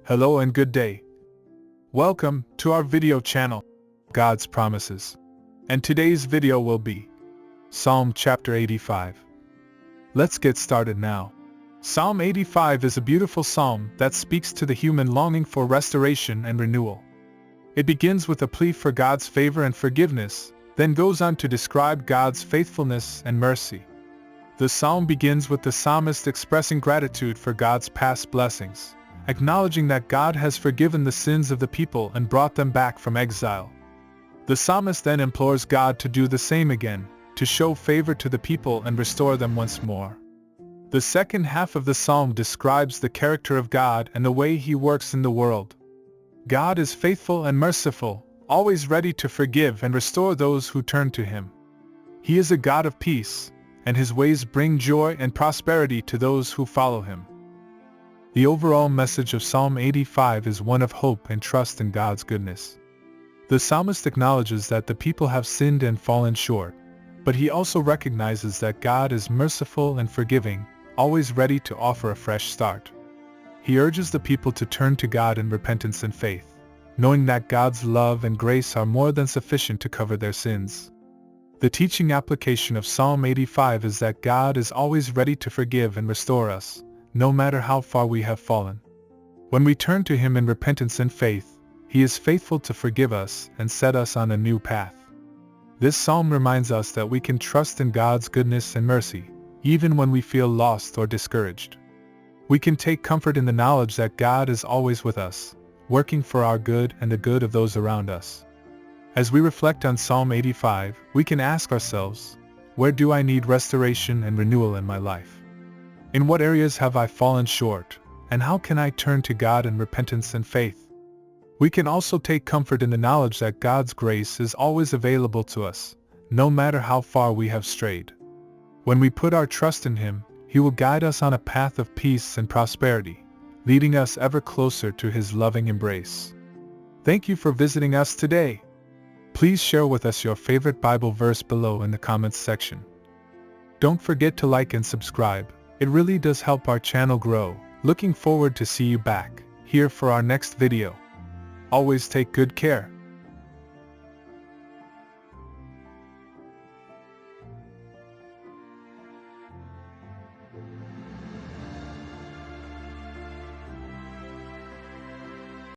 Hello and good day. Welcome to our video channel, God's Promises. And today's video will be Psalm chapter 85. Let's get started now. Psalm 85 is a beautiful psalm that speaks to the human longing for restoration and renewal. It begins with a plea for God's favor and forgiveness, then goes on to describe God's faithfulness and mercy. The psalm begins with the psalmist expressing gratitude for God's past blessings, acknowledging that God has forgiven the sins of the people and brought them back from exile. The psalmist then implores God to do the same again, to show favor to the people and restore them once more. The second half of the psalm describes the character of God and the way He works in the world. God is faithful and merciful, always ready to forgive and restore those who turn to Him. He is a God of peace, and His ways bring joy and prosperity to those who follow Him. The overall message of Psalm 85 is one of hope and trust in God's goodness. The psalmist acknowledges that the people have sinned and fallen short, but he also recognizes that God is merciful and forgiving, always ready to offer a fresh start. He urges the people to turn to God in repentance and faith, knowing that God's love and grace are more than sufficient to cover their sins. The teaching application of Psalm 85 is that God is always ready to forgive and restore us, no matter how far we have fallen. When we turn to Him in repentance and faith, He is faithful to forgive us and set us on a new path. This psalm reminds us that we can trust in God's goodness and mercy, even when we feel lost or discouraged. We can take comfort in the knowledge that God is always with us, working for our good and the good of those around us. As we reflect on Psalm 85, we can ask ourselves, where do I need restoration and renewal in my life? In what areas have I fallen short, and how can I turn to God in repentance and faith? We can also take comfort in the knowledge that God's grace is always available to us, no matter how far we have strayed. When we put our trust in Him, He will guide us on a path of peace and prosperity, leading us ever closer to His loving embrace. Thank you for visiting us today. Please share with us your favorite Bible verse below in the comments section. Don't forget to like and subscribe. It really does help our channel grow. Looking forward to see you back here for our next video. Always take good care.